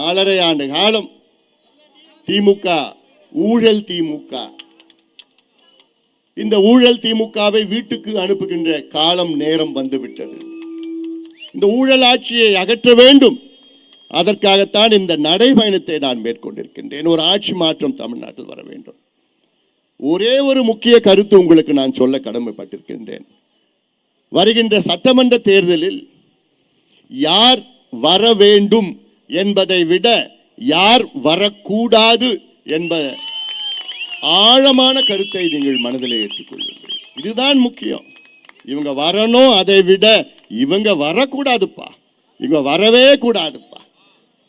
4.5 ஆண்டு காலம் திமுக ஊழல் திமுக. இந்த ஊழல் திமுகவை வீட்டுக்கு அனுப்புகின்ற காலம் நேரம் வந்துவிட்டது. இந்த ஊழல் ஆட்சியை அகற்ற வேண்டும். அதற்காகத்தான் இந்த நடைபயணத்தை நான் மேற்கொண்டிருக்கின்றேன். ஒரு ஆட்சி மாற்றம் தமிழ்நாட்டில் வர வேண்டும். ஒரே ஒரு முக்கிய கருத்து உங்களுக்கு நான் சொல்ல கடமைப்பட்டிருக்கின்றேன். வருகின்ற சட்டமன்ற தேர்தலில் யார் வர வேண்டும் என்பதை விட யார் வரக்கூடாது என்ப ஆழமான கருத்தை நீங்கள் மனதில் ஏற்றுக்கொள்ளுங்கள். இதுதான் முக்கியம். இவங்க வரணும், அதை விட இவங்க வரக்கூடாதுப்பா, இவங்க வரவே கூடாதுப்பா.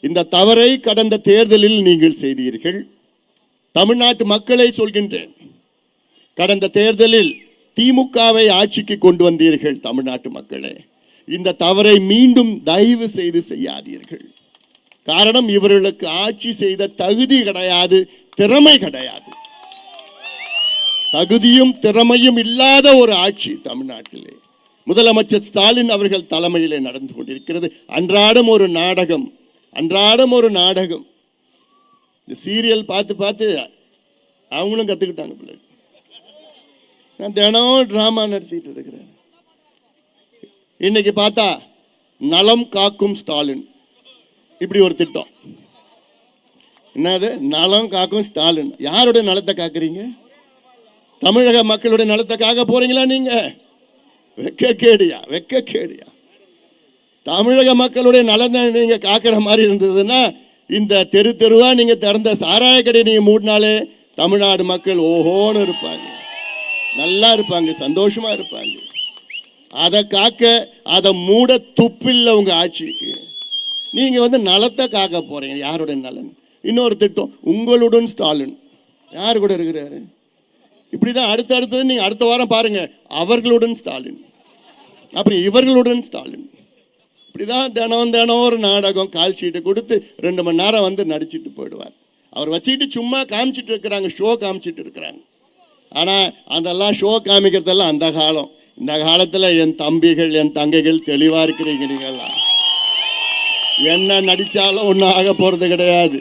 இந்த தவறை கடந்த தேர்தலில் நீங்கள் செய்தீர்கள். தமிழ்நாட்டு மக்களை சொல்கின்றேன், கடந்த தேர்தலில் திமுகவை ஆட்சிக்கு கொண்டு வந்தீர்கள். தமிழ்நாட்டு மக்களே, இந்த தவறை மீண்டும் தயவு செய்து செய்யாதீர்கள். காரணம், இவர்களுக்கு ஆட்சி செய்த தகுதி கிடையாது, திறமை கிடையாது. தகுதியும் திறமையும் இல்லாத ஒரு ஆட்சி தமிழ்நாட்டிலே முதலமைச்சர் ஸ்டாலின் அவர்கள் தலைமையிலே நடந்து கொண்டிருக்கிறது. அன்றாடம் ஒரு நாடகம், அன்றாடம் ஒரு நாடகம். இந்த சீரியல் பார்த்து பார்த்து அவங்களும் கத்துக்கிட்டாங்க பிள்ளை. நான் தினம் டிராமா நடத்திட்டு இருக்கிறேன். இன்னைக்கு பார்த்தா நலம் காக்கும் ஸ்டாலின், இப்படி ஒரு திட்டம். என்னது நலம் காக்கும் ஸ்டாலின்? யாருடைய நலத்தை காக்குறீங்க? தமிழக மக்களுடைய நலத்தை காக்க போறீங்களா நீங்க? வெக்க கேடியா, வெக்க கேடியா. தமிழக மக்களுடைய நலத்தை நீங்க காக்கிற மாதிரி இருந்ததுன்னா, இந்த தெரு தெருவா நீங்க திறந்த சாராய கடை நீங்க மூடினாலே தமிழ்நாடு மக்கள் ஓஹோன்னு இருப்பாங்க, நல்லா இருப்பாங்க, சந்தோஷமா இருப்பாங்க. அதை காக்க, அதை மூட துப்பில்லை உங்க ஆட்சிக்கு. நீங்க நலத்தை காக்க போறீங்க. யாருடைய நலன்? இன்னொரு திட்டம், உங்களுடன் ஸ்டாலின். யார் கூட இருக்கிறாரு? இப்படிதான் அடுத்தது. நீங்க அடுத்த வாரம் பாருங்க, அவர்களுடன் ஸ்டாலின், அப்புறம் இவர்களுடன் ஸ்டாலின். இப்படிதான் தினம் தினம் ஒரு நாடகம். கால் ஷீட்டை கொடுத்து 2 மணி நேரம் நடிச்சிட்டு போயிடுவார். அவர் வச்சுக்கிட்டு சும்மா காமிச்சிட்டு இருக்கிறாங்க, ஷோ காமிச்சிட்டு இருக்கிறாங்க. ஆனா அதெல்லாம் ஷோ காமிக்கிறதெல்லாம் அந்த காலம். இந்த காலத்துல என் தம்பிகள் என் தங்கைகள் தெளிவா இருக்கிறீங்க. நீங்கெல்லாம் என்ன நடிச்சாலும் ஒன்றும் ஆக போறது கிடையாது.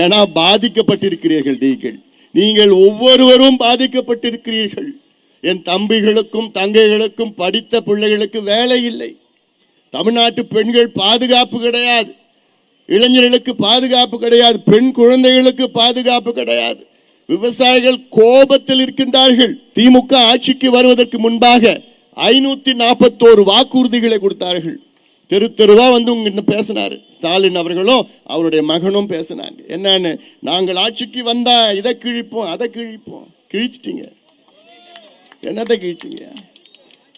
ஏன்னா பாதிக்கப்பட்டிருக்கிறீர்கள். நீங்கள் ஒவ்வொருவரும் பாதிக்கப்பட்டிருக்கிறீர்கள். என் தம்பிகளுக்கும் தங்கைகளுக்கும் படித்த பிள்ளைகளுக்கு வேலை இல்லை. தமிழ்நாட்டு பெண்கள் பாதுகாப்பு கிடையாது, இளைஞர்களுக்கு பாதுகாப்பு கிடையாது, பெண் குழந்தைகளுக்கு பாதுகாப்பு கிடையாது. விவசாயிகள் கோபத்தில் இருக்கின்றார்கள். திமுக ஆட்சிக்கு வருவதற்கு முன்பாக 541 வாக்குறுதிகளை கொடுத்தார்கள். தெரு தெருவா உங்ககிட்ட பேசினாரு ஸ்டாலின் அவர்களும் அவருடைய மகனும் பேசினாங்க. என்னன்னு, நாங்கள் ஆட்சிக்கு வந்தா இதை கிழிப்போம், அதை கிழிப்போம். கிழிச்சிட்டீங்க. என்னத்தை கிழிச்சிங்க?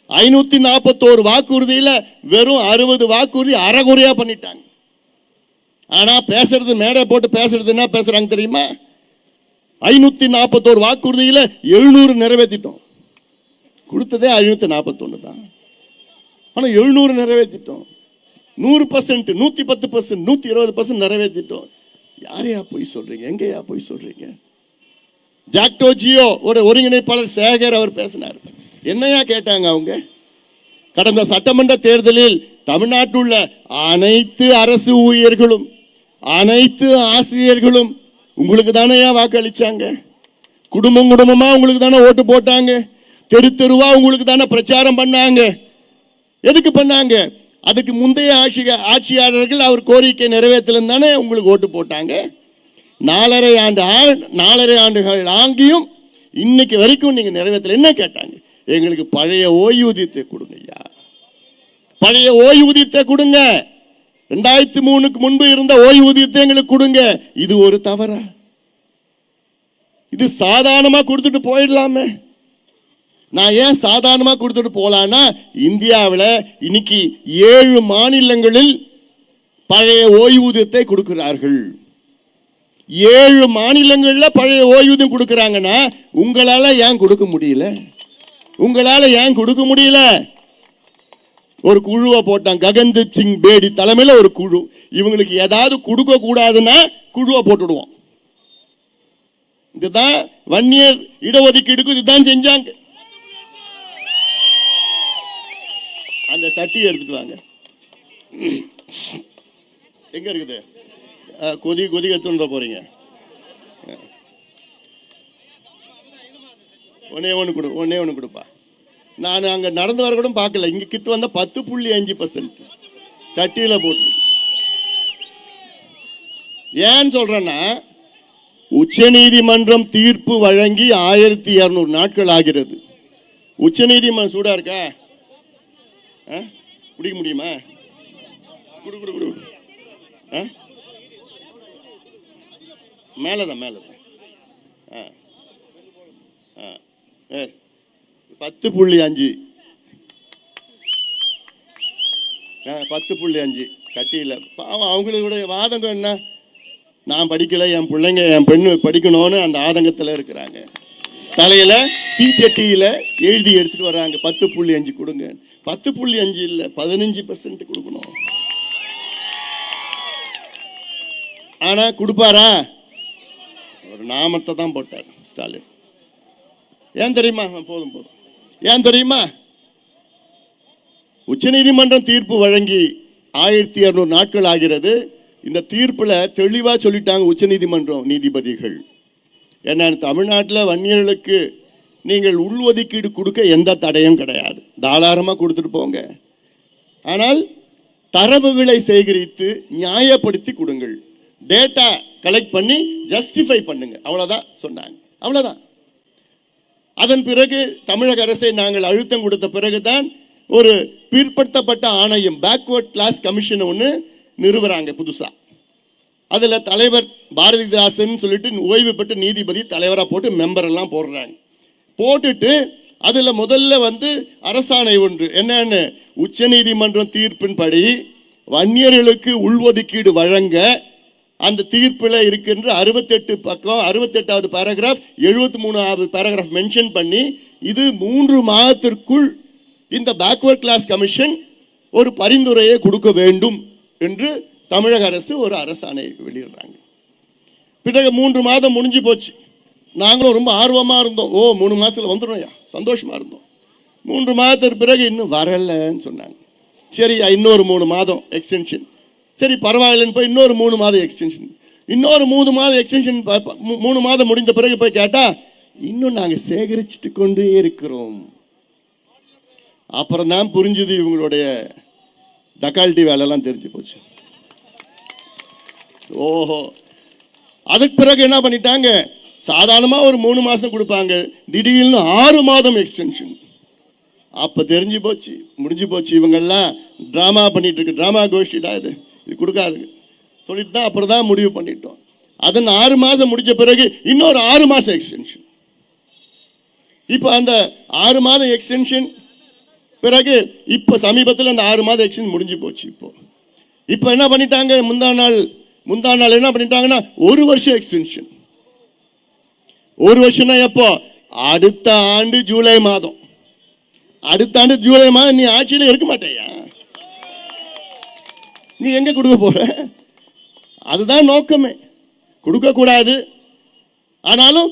541 வாக்குறுதியில வெறும் 60 வாக்குறுதி அறகுறையா பண்ணிட்டாங்க. ஆனா பேசுறது, மேடை போட்டு பேசுறது என்ன பேசுறாங்க தெரியுமா? 541 வாக்குறுதியில 700 நிறைவேற்றிட்டோம். கொடுத்ததே 541 தான். ஆனா 700 நிறைவேற்றிட்டோம். 100%, 110%, 120% நிறைவேற்றிட்டோம். யாரையா போய் சொல்றீங்க? எங்கயா போய் சொல்றீங்க? ஜாக்டோ ஜியோ ஒருங்கிணைப்பாளர் சேகர் அவர் பேசினார். என்னையா கேட்டாங்க அவங்க? கடந்த சட்டமன்ற தேர்தலில் தமிழ்நாட்டில் உள்ள அனைத்து அரசு ஊழியர்களும் அனைத்து ஆசிரியர்களும் உங்களுக்கு தானே வாக்களிச்சாங்க. குடும்பம் குடும்பமா உங்களுக்கு தானே ஓட்டு போட்டாங்க. தெரு தெருவா உங்களுக்கு தானே பிரச்சாரம் பண்ணாங்க. எதுக்கு பண்ணாங்க? அதுக்கு முந்தைய ஆட்சியாளர்கள் அவர் கோரிக்கை நிறைவேற்றலும் தானே உங்களுக்கு ஓட்டு போட்டாங்க. 4.5 ஆண்டுகள் ஆகியும் இன்னைக்கு வரைக்கும் நீங்க நிறைவேற்றல. என்ன கேட்டாங்க? எங்களுக்கு பழைய ஓய்வூதியத்தை கொடுங்க ஐயா, பழைய ஓய்வூதியத்தை கொடுங்க. 2003க்கு முன்பு இருந்த ஓய்வூதியத்தை எங்களுக்கு கொடுங்க. இது ஒரு தவறா? இது சாதாரணமா கொடுத்துட்டு போயிடலாமே. நான் ஏன் சாதாரணமா கொடுத்துட்டு போலான்னா, இந்தியாவில் இன்னைக்கு 7 மாநிலங்களில் பழைய ஓய்வூதியத்தை கொடுக்கிறார்கள். 7 மாநிலங்கள்ல பழைய ஓய்வூதியம் கொடுக்கிறாங்கன்னா உங்களால ஏன் கொடுக்க முடியல? உங்களால ஏன் கொடுக்க முடியல? ஒரு குழுவை போட்டாங்க, ககன்தீப் சிங் பேடி தலைமையில ஒரு குழு. இவங்களுக்கு ஏதாவது கொடுக்க கூடாதுன்னா குழுவை போட்டுடுவோம். இதுதான் வன்னியர் இடஒதுக்கீடுக்கு இதுதான் செஞ்சாங்க. அந்த சட்டி எடுத்துட்டு வாங்க. எங்க இருக்குது? கொதிக்க தூண்ட போறீங்க. ஒன்னே ஒன்று கொடுப்பா. நான் அங்கே நடந்து வர கூட பார்க்கல. இங்கே கிட்ட வந்த 10.5% சட்டியில் போட்டு. ஏன்னு சொல்றேன்னா, உச்ச நீதிமன்றம் தீர்ப்பு வழங்கி 1200 நாட்கள் ஆகிறது. உச்ச நீதிமன்றம் சூடா இருக்கா? குடிக்க முடியுமா? குடு மேலதான் 10.5 சட்டியில். பாவம் அவங்களுடைய வாதம் என்ன? நான் படிக்கல, என் பிள்ளைங்க என் பெண்ணு படிக்கணும்னு அந்த ஆதங்கத்தில் இருக்கிறாங்க. தலையில தீச்சட்டியில எழுதி எடுத்துட்டு வர்றாங்க. 10.5 கொடுங்க. 10.5 இல்ல 15% கொடுக்கணும். ஆனா கொடுப்பாரா? ஒரு நாமத்தை தான் போட்டார் ஸ்டாலின். ஏன் தெரியுமா? போதும். ஏன் தெரியுமா? உச்ச நீதிமன்றம் தீர்ப்பு வழங்கி 1200 நாட்கள் ஆகிறது. இந்த தீர்ப்புல தெளிவா சொல்லிட்டாங்க உச்ச நீதிமன்றம் நீதிபதிகள். என்ன, தமிழ்நாட்டில் வன்னியர்களுக்கு நீங்கள் உள்ஒதுக்கீடு கொடுக்க எந்த தடையும் கிடையாது, தாராளமா கொடுத்துட்டு போங்க. ஆனால் தரவுகளை சேகரித்து நியாயப்படுத்தி கொடுங்கள், டேட்டா கலெக்ட் பண்ணி ஜஸ்டிஃபை பண்ணுங்க, அவ்வளவுதான் சொன்னாங்க. அவ்வளவுதான். அதன் பிறகு தமிழக அரசை நாங்கள் அழுத்தம் கொடுத்த பிறகுதான் ஒரு பிற்படுத்தப்பட்ட ஆணையம், பேக்வர்ட் கிளாஸ் கமிஷன் ஒன்று நிறுவுறாங்க புதுசா. அதுல தலைவர் பாரதிதாசன் சொல்லிட்டு ஓய்வு பெற்ற நீதிபதி தலைவரா போட்டு மெம்பர் எல்லாம் போடுறாங்க. போட்டுட்டு அதுல முதல்ல அரசாணை ஒன்று என்னன்னு, உச்ச நீதிமன்றம் தீர்ப்பின்படி வன்னியர்களுக்கு உள்ஒதுக்கீடு வழங்க அந்த தீர்ப்பில் இருக்கின்ற 68 பக்கம் 68வது பேராகிராஃப் 73வது பேராகிராஃப் மென்ஷன் பண்ணி, இது 3 மாதத்திற்குள் இந்த பேக்வர்ட் கிளாஸ் கமிஷன் ஒரு பரிந்துரையை கொடுக்க வேண்டும் என்று தமிழக அரசு ஒரு அரசாணை வெளியிடுறாங்க. பிறகு 3 மாதம் முடிஞ்சு போச்சு. நாங்களும் ரொம்ப ஆர்வமா இருந்தோம். 3 மாசத்துல வந்துடும், சந்தோஷமா இருந்தோம். 3 மாதத்துக்கு பிறகு இன்னும் வரலன்னு சொன்னாங்க. சரி, இன்னொரு 3 மாதம் எக்ஸ்டென்ஷன். சரி பரவாயில்லன்னு போய் இன்னொரு 3 மாதம் எக்ஸ்டென்ஷன். இன்னொரு 3 மாதம் எக்ஸ்டென்ஷன். 3 மாதம் முடிந்த பிறகு போய் கேட்டா, இன்னும் நாங்க சேகரிச்சுட்டு கொண்டே இருக்கிறோம். அப்புறம் தான் புரிஞ்சுது இவங்களுடைய டக்கால்ட்டி வேலைலாம் தெரிஞ்சு போச்சு. ஓஹோ. அதுக்கு பிறகு என்ன பண்ணிட்டாங்க, சாதாரணமா ஒரு 3 மாசம் கொடுப்பாங்க, திடீர்னு 6 மாதம் எக்ஸ்டென்ஷன். அப்ப தெரிஞ்சு போச்சு, முடிஞ்சு போச்சு, இவங்கெல்லாம் டிராமா பண்ணிட்டு இருக்கு, டிராமா கோஷ்டிடா இது கொடுக்காது சொல்லிட்டு தான் அப்புறம் தான் முடிவு பண்ணிட்டோம். அதன் 6 மாசம் முடிச்ச பிறகு இன்னொரு 6 மாசம் எக்ஸ்டென்ஷன். இப்ப அந்த 6 மாதம் எக்ஸ்டென்ஷன் பிறகு இப்ப சமீபத்தில் அந்த 6 மாதம் எக்ஸ்டென்ஷன் முடிஞ்சு போச்சு. இப்போ என்ன பண்ணிட்டாங்க, முந்தா நாள் என்ன பண்ணிட்டாங்கன்னா 1 வருஷம் எக்ஸ்டென்ஷன். 1 வருஷம்னா எப்போ? அடுத்த ஆண்டு ஜூலை மாதம். அடுத்த ஆண்டு ஜூலை மாதம் நீ ஆட்சியில் இருக்க மாட்டேயா, நீ எங்க கொடுக்க போற? அதுதான் நோக்கமே, கொடுக்க கூடாது. ஆனாலும்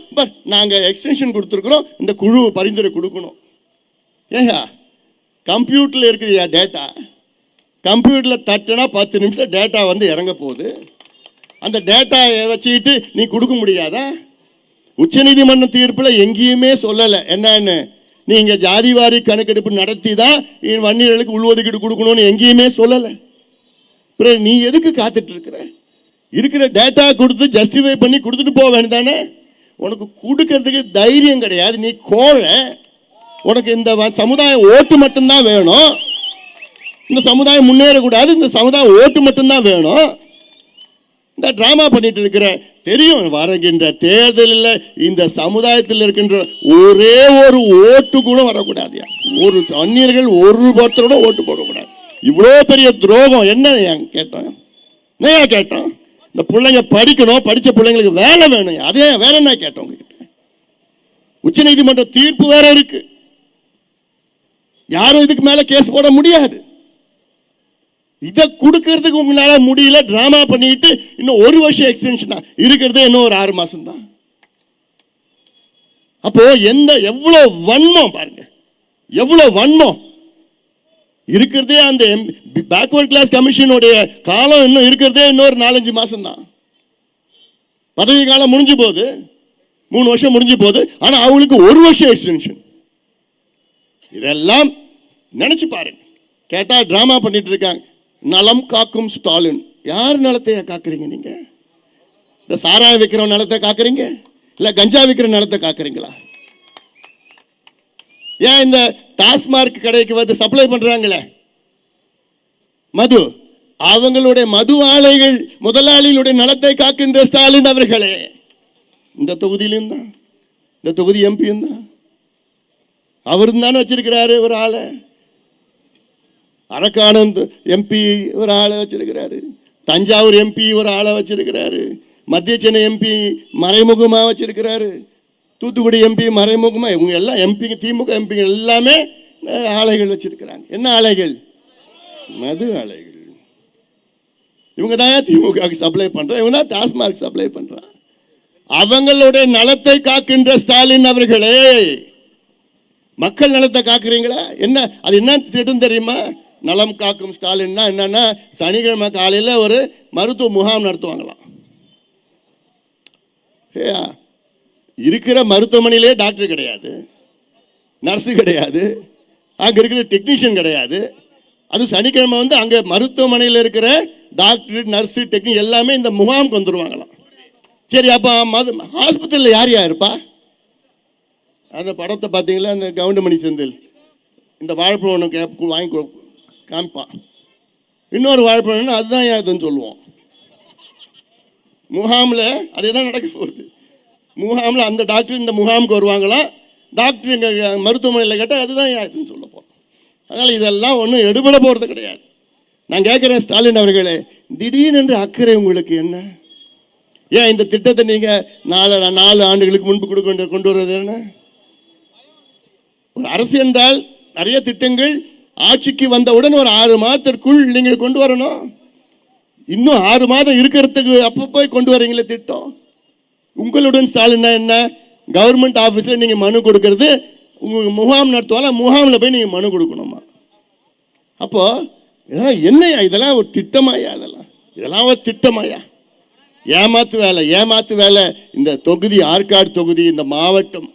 நாங்க எக்ஸ்டென்ஷன் கொடுத்துருக்கிறோம், இந்த குழு பரிந்துரை கொடுக்கணும். ஏயா கம்ப்யூட்டர்ல இருக்குதுயா டேட்டா, கம்ப்யூட்டர்ல தட்டுனா 10 நிமிஷம் டேட்டா இறங்க போகுது. அந்த டேட்டா வச்சுக்கிட்டு நீ கொடுக்க முடியாதா? உச்ச நீதிமன்ற தீர்ப்பில் எங்கேயுமே சொல்லலை என்னன்னு, நீங்க ஜாதிவாரி கணக்கெடுப்பு நடத்தி தான் வன்னியர்களுக்கு உள்ஒதுக்கீடு கொடுக்கணும்னு எங்கேயுமே சொல்லலை. நீ எதுக்கு காத்துட்டு இருக்கிற? இருக்கிற டேட்டா கொடுத்து ஜஸ்டிஃபை பண்ணி கொடுத்துட்டு போக வேண்டியதானே? உனக்கு கொடுக்கறதுக்கு தைரியம் கிடையாது, நீ கோழை. உனக்கு இந்த சமுதாய ஓட்டு மட்டும்தான் வேணும், இந்த சமுதாயம் முன்னேறக்கூடாது, இந்த சமுதாய ஓட்டு மட்டும்தான் வேணும். இந்த டிராமா பண்ணிட்டு இருக்கிற தெரியும். வருகின்ற தேர்தலில் இந்த சமுதாயத்தில் இருக்கின்ற ஒரே ஒரு ஓட்டு கூட வரக்கூடாது. ஒரு வன்னியர்கள் ஒருத்தரோட ஓட்டு போடக்கூடாது. இவ்வளோ பெரிய துரோகம் என்ன கேட்டோம்? என்ன கேட்டோம்? இந்த பிள்ளைங்க படிக்கணும், படிச்ச பிள்ளைங்களுக்கு வேலை வேணும், அதே வேற என்ன கேட்டோம் உங்ககிட்ட? உச்ச நீதிமன்ற தீர்ப்பு வேற இருக்கு, யாரும் இதுக்கு மேல கேஸ் போட முடியாது. இதை கொடுக்கறதுக்கு உங்களால முடியல, டிராமா பண்ணிட்டு இன்னும் 1 வருஷம் எக்ஸ்டென்ஷன் இருக்கிறதே இன்னும் ஒரு 6 மாசம் தான். அப்போ எவ்வளவு வன்மம் பாருங்க, எவ்வளவு வன்மம் இருக்கிறதே. அந்த பேக்வர்ட் கிளாஸ் கமிஷனுடைய காலம் இன்னும் இருக்கிறதே இன்னொரு 4-5 மாசம் தான். பதவி காலம் முடிஞ்சு போகுது, 3 வருஷம் முடிஞ்சு போகுது. ஆனா அவங்களுக்கு 1 வருஷம் எக்ஸ்டென்ஷன். இதெல்லாம் நினைச்சு பாருங்க. கேட்டா டிராமா பண்ணிட்டு இருக்காங்க. நலம் காக்கும் ஸ்டாலின். யார் நலத்தை காக்குறீங்க நீங்க? இந்த சாராயம் விற்கிற நலத்தை காக்குறீங்க, இல்ல கஞ்சா விற்கிற நலத்தை காக்குறீங்களா? ஏன் இந்த டாஸ்மார்க் கடைக்கு வந்து சப்ளை பண்றாங்களே மது, அவங்களுடைய மது ஆலைகள் முதலாளிகளுடைய நலத்தை காக்கின்ற ஸ்டாலின் அவர்களே இந்த தொகுதியிலும் தான், இந்த தொகுதி எம்பியும் தான், அவரும் தானே வச்சிருக்கிறாரு ஒரு ஆளை. அரக்கானந்த் எம்பி ஒரு ஆளை வச்சிருக்கிறாரு, தஞ்சாவூர் எம்பி ஒரு ஆளை வச்சிருக்கிறாரு, மத்திய சென்னை எம்பி மறைமுகமா வச்சிருக்கிறாரு, தூத்துக்குடி எம்பி மறைமுகமா. இவங்க எல்லாம் எம்பி, திமுக எம்பி எல்லாமே ஆலைகள் வச்சிருக்கிறாங்க. என்ன ஆலைகள்? மது ஆலைகள். இவங்க தான் திமுக சப்ளை பண்றாங்க, இவங்க தான் டாஸ்மார்க் சப்ளை பண்றாங்க. அவங்களுடைய நலத்தை காக்கின்ற ஸ்டாலின் அவர்களே, மக்கள் நலத்தை காக்குறீங்களா? என்ன அது என்ன திட்டம் தெரியுமா? நலம் காக்கும் ஸ்டாலின் என்னன்னா, சனிக்கிழமை காலையில் ஒரு மருத்துவ முகாம் நடத்துவாங்களாம். இருக்கிற மருத்துவமனையிலே டாக்டர் கிடையாது, நர்ஸு கிடையாது, அங்கே இருக்கிற டெக்னீஷியன் கிடையாது. அது சனிக்கிழமை வந்து அங்கே மருத்துவமனையில் இருக்கிற டாக்டர், நர்ஸு, டெக்னீஷியன் எல்லாமே இந்த முகாமுக்கு வந்துடுவாங்களாம். சரி, அப்போ ஆஸ்பத்திரியில் யார் யார் இருப்பா? அந்த படத்தை பார்த்தீங்களா? அந்த கவுண்டமணி செந்தில் இந்த வாழைப்பழம் ஒன்று வாங்கி காமிப்பான், இன்னொரு வாழைப்பழம் அதுதான் இதுன்னு சொல்லுவோம். முகாமில் அதே தான் நடக்க போகுது. முகாமில் அந்த டாக்டர் இந்த முகாமுக்கு வருவாங்களா, டாக்டர் எங்கள் மருத்துவமனையில் கேட்டால் அதுதான் இதுன்னு சொல்ல போகிறோம். அதனால் இதெல்லாம் ஒன்றும் எடுபட போகிறது கிடையாது. நான் கேட்குறேன் ஸ்டாலின் அவர்களே, திடீரென்று அக்கறை உங்களுக்கு என்ன? ஏன் இந்த திட்டத்தை நீங்கள் 4 ஆண்டுகளுக்கு முன்பு கொண்டு வருவது என்ன? ஒரு அரசு என்றால் நிறைய திட்டங்கள் ஆட்சிக்கு வந்தவுடன் ஒரு 6 மாதத்திற்குள் நீங்கள் கொண்டு வரணும். இன்னும் 6 மாதம் இருக்கிறதுக்கு அப்போ போய் கொண்டு வரீங்களே திட்டம். உங்களுடன் ஸ்டாலின் என்ன, கவர்மெண்ட் ஆஃபீஸில் நீங்கள் மனு கொடுக்கறது, உங்களுக்கு முகாம் நடத்துவாங்க, முகாமில் போய் நீங்கள் மனு கொடுக்கணுமா? அப்போ இதெல்லாம் என்னையா? இதெல்லாம் ஒரு திட்டமாயா? இதெல்லாம் ஒரு திட்டமாயா? ஏமாத்து வேலை, ஏமாத்து வேலை. இந்த தொகுதி, ஆற்காடு தொகுதி, இந்த மாவட்டம்,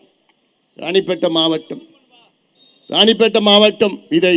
ராணிப்பேட்டை மாவட்டம் இதை